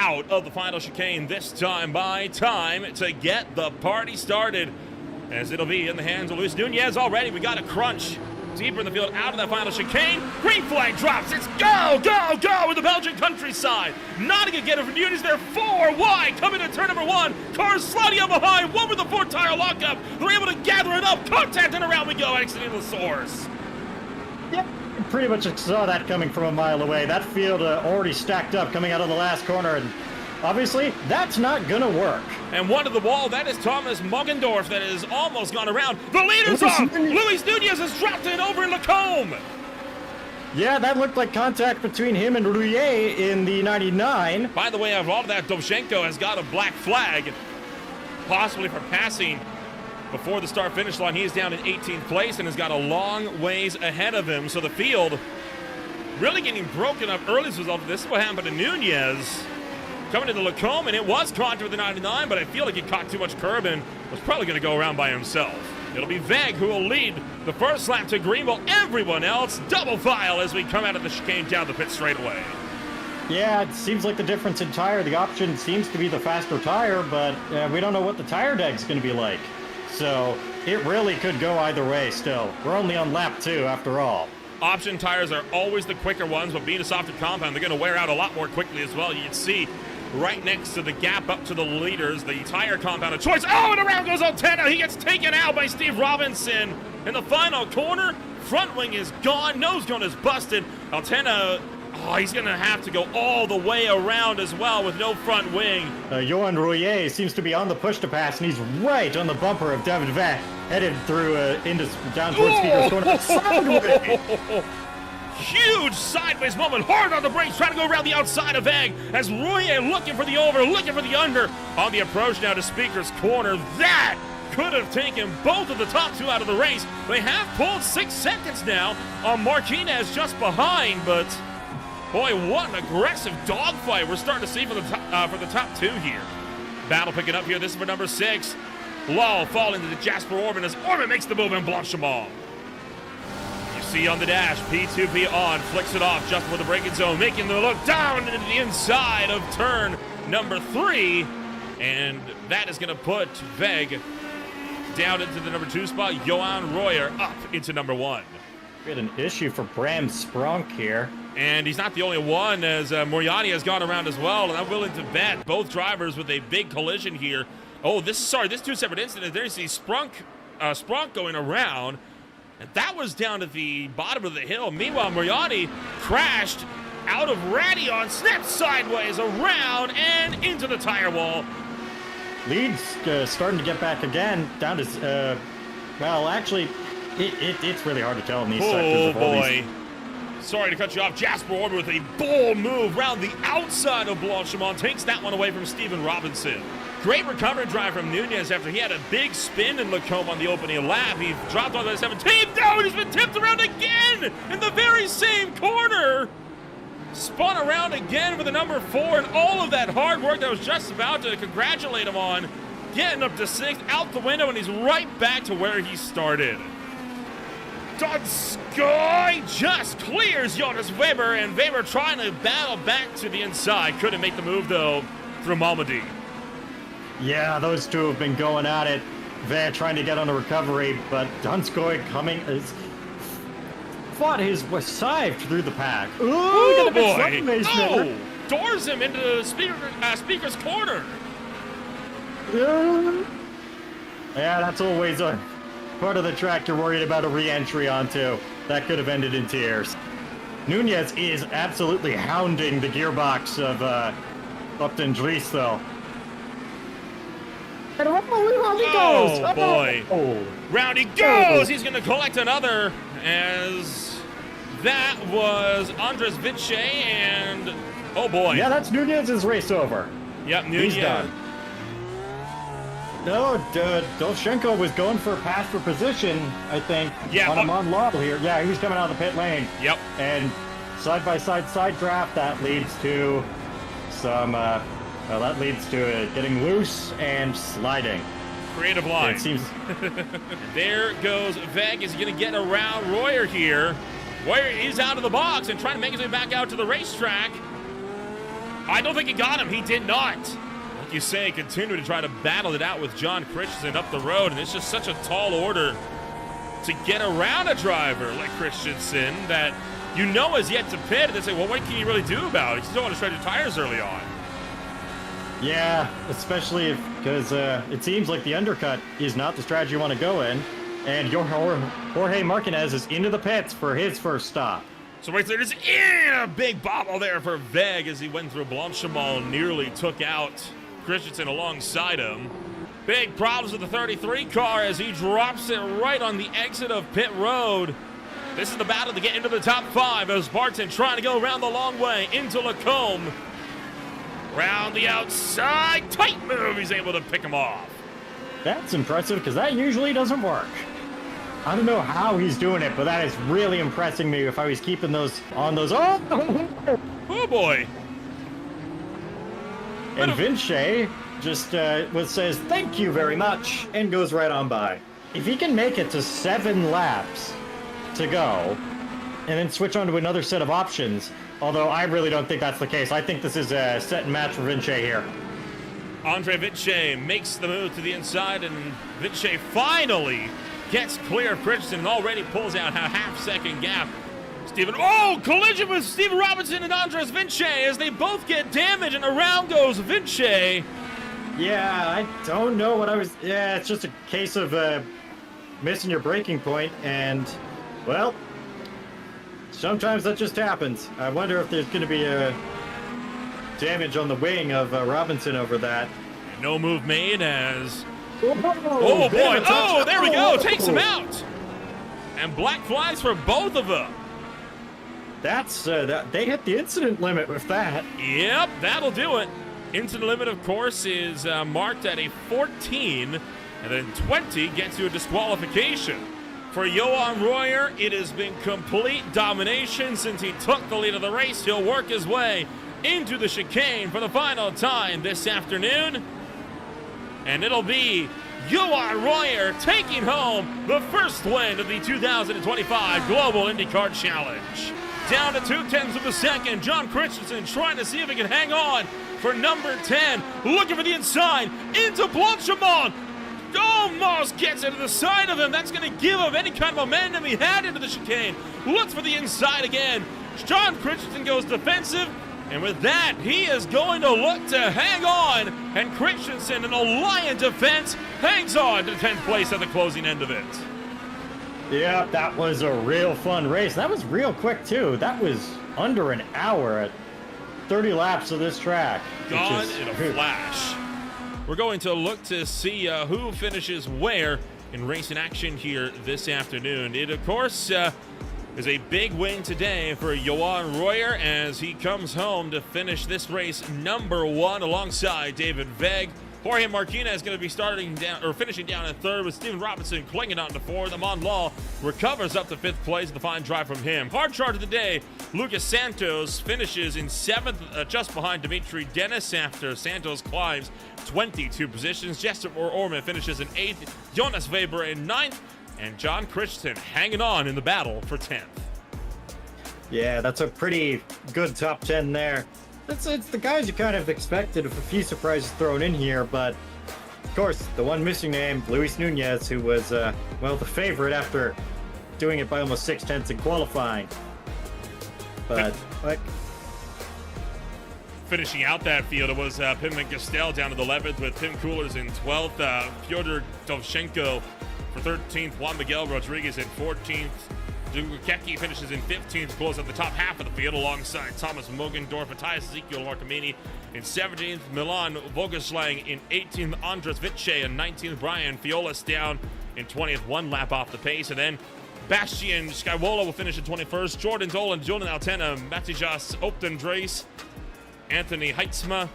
out of the final chicane this time by time to get the party started, as it'll be in the hands of Luis Nunez already. We got a crunch deeper in the field out of that final chicane. Green flag drops. It's go, go, go in the Belgian countryside. Not a good getter for Nunez. They're 4 wide coming to turn number 1. Cars sliding up behind. One with the 4-tire lockup. They're able to gather it up. Contact, and around we go, exiting the source. Yep, pretty much saw that coming from a mile away. That field already stacked up coming out of the last corner, and obviously that's not gonna work. And one to the wall, that is Thomas Moggendorf that has almost gone around. The leader's off! Luis Nunez has dropped it over in Lacombe! Yeah, that looked like contact between him and Rouillet in the 99. By the way, of all of that, Dovzhenko has got a black flag, possibly for passing before the start-finish line. He is down in 18th place and has got a long ways ahead of him. So the field really getting broken up early as a result of this. Is what happened to Nunez coming into Lacombe, and it was caught with the 99, but I feel like he caught too much curb and was probably going to go around by himself. It'll be Veg who will lead the first lap to green, while everyone else double file as we come out of the chicane down the pit straightaway. Yeah, it seems like the difference in tire. The option seems to be the faster tire, but we don't know what the tire deck's going to be like. So it really could go either way still. We're only on lap 2 after all. Option tires are always the quicker ones, but being a softer compound, they're going to wear out a lot more quickly as well. You can see right next to the gap up to the leaders, the tire compound of choice. Oh, and around goes Altena. He gets taken out by Steve Robinson in the final corner. Front wing is gone. Nose cone is busted. Altena, oh, he's going to have to go all the way around as well with no front wing. Johan Rouillet seems to be on the push to pass, and he's right on the bumper of David Veg, headed through down towards Speaker's corner. Sideways. Huge sideways moment, hard on the brakes, trying to go around the outside of Veg as Rouillet looking for the over, looking for the under on the approach now to Speaker's corner. That could have taken both of the top 2 out of the race. They have pulled 6 seconds now on Martinez just behind, but boy, what an aggressive dogfight we're starting to see for the top 2 here. Battle picking up here. This is for number 6. Lal falling to Jasper Orban as Orban makes the move in Blanchimont. See on the dash, P2P on, flicks it off just before the braking zone, making the look down into the inside of turn number 3, and that is going to put Veg down into the number 2 spot. Johan Royer up into number 1. We had an issue for Bram Sprunk here. And he's not the only one, as Moriarty has gone around as well, and I'm willing to bet both drivers with a big collision here. Oh, this is 2 separate incidents. There's the Sprunk going around. And that was down at the bottom of the hill. Meanwhile, Moriarty crashed out of Radion, snapped sideways around and into the tire wall. Leeds starting to get back again, down to, well, actually, it's really hard to tell in these sectors. Oh, boy. Sorry to cut you off. Jasper Orban with a bold move around the outside of Blanchimont. Takes that one away from Steven Robinson. Great recovery drive from Nunez after he had a big spin in Lacombe on the opening lap. He dropped on the 17th. No, he's been tipped around again in the very same corner. Spun around again for the number 4, and all of that hard work that I was just about to congratulate him on, getting up to 6th, out the window, and he's right back to where he started. Donskoy just clears Jonas Weber, and Weber trying to battle back to the inside. Couldn't make the move, though, through Malmedy. Yeah, those two have been going at it. Van trying to get on the recovery, but Donskoy fought his was scythed through the pack. Ooh, oh boy! No! Doors him into Speaker's corner. Yeah, that's always a part of the track you're worried about a re-entry onto. That could have ended in tears. Nunez is absolutely hounding the gearbox of Upton Dries, though. Oh, boy. Round he goes. He's going to collect another, as that was Andres Vitche, and oh, boy. Yeah, that's Nunez's race over. Yep, Nunez. He's done. No, Dolchenko was going for a pass for position, I think, on a Monlaw here. Yeah, he was coming out of the pit lane. Yep. And side-by-side side draft, that leads to some... well, that leads to it getting loose and sliding. Creative line. It seems. There goes Veg. Is going to get around Royer here. Royer is out of the box and trying to make his way back out to the racetrack. I don't think he got him. He did not. Like you say, continue to try to battle it out with John Christensen up the road, and it's just such a tall order to get around a driver like Christensen that you know is yet to pit. And they say, well, what can you really do about it? You just don't want to shred your tires early on. Yeah, especially because it seems like the undercut is not the strategy you want to go in. And Jorge Martinez is into the pits for his first stop. So right there, just in a big bobble there for Veg as he went through Blanchimont, nearly took out Christensen alongside him. Big problems with the 33 car as he drops it right on the exit of pit road. This is the battle to get into the top 5 as Barton trying to go around the long way into Lacombe. Round the outside, tight move, he's able to pick him off. That's impressive because that usually doesn't work. I don't know how he's doing it, but that is really impressing me if I was keeping those on those. Oh, oh boy. And Vinci just says, thank you very much, and goes right on by. If he can make it to 7 laps to go, and then switch on to another set of options, although I really don't think that's the case. I think this is a set and match for Vinci here. Andre Vinci makes the move to the inside, and Vinci finally gets clear of Christensen and already pulls out a half-second gap. Collision with Steven Robinson and Andres Vinci as they both get damage, and around goes Vinci. Yeah, I don't know what I was... Yeah, it's just a case of missing your braking point, and, well, sometimes that just happens. I wonder if there's going to be a damage on the wing of Robinson over that. No move made as... Oh boy! Oh, there we go! Takes him out! And black flags for both of them. That's, they hit the incident limit with that. Yep, that'll do it. Incident limit, of course, is marked at a 14, and then 20 gets you a disqualification. For Johan Royer, it has been complete domination since he took the lead of the race. He'll work his way into the chicane for the final time this afternoon. And it'll be Johan Royer taking home the first win of the 2025 Global IndyCar Challenge. Down to 0.2 of a second, John Christensen trying to see if he can hang on for number 10. Looking for the inside into Blanchimont. Almost gets into the side of him. That's going to give him any kind of momentum he had into the chicane. Looks for the inside again. John Christensen goes defensive. And with that, he is going to look to hang on. And Christensen, in a lion defense, hangs on to 10th place at the closing end of it. Yeah, that was a real fun race. That was real quick, too. That was under an hour at 30 laps of this track. Gone in a flash. We're going to look to see who finishes where in racing action here this afternoon. It, of course, is a big win today for Johan Royer as he comes home to finish this race number 1 alongside David Veg. Jorge Martinez is going to be finishing down in 3rd with Steven Robinson clinging on to 4th. Amon Law recovers up to 5th place with a fine drive from him. Hard chart of the day, Lucas Santos finishes in 7th, just behind Dimitri Dennis after Santos climbs 22 positions. Jesper Orman finishes in 8th, Jonas Weber in 9th, and John Christensen hanging on in the battle for 10th. Yeah, that's a pretty good top 10 there. It's the guys you kind of expected with a few surprises thrown in here, but of course, the one missing name, Luis Nunez, who was, well, the favorite after doing it by almost 0.6 in qualifying. But, like... Finishing out that field, it was Pimman Gastel down to the 11th with Tim Coolers in 12th, Fyodor Dovchenko for 13th, Juan Miguel Rodriguez in 14th, Dugacki finishes in 15th to close out the top half of the field alongside Thomas Mogendorf, Matthias Ezekiel Marcamini in 17th, Milan Vogeslang in 18th, Andres Vitche in 19th, Brian Fiolas down in 20th, 1 lap off the pace, and then Bastian Skywola will finish in 21st, Jordan Dolan, Jordan Altena, Matijas Optendreis, Anthony Heitzma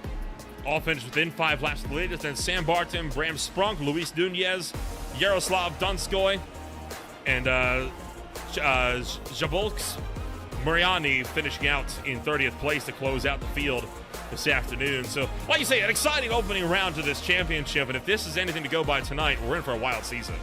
all finished within 5 laps of the leaders, then Sam Barton, Bram Sprunk, Luis Nunez, Yaroslav Donskoy, and Jabolks Mariani finishing out in 30th place to close out the field this afternoon. So, like you say, an exciting opening round to this championship, and if this is anything to go by tonight, we're in for a wild season.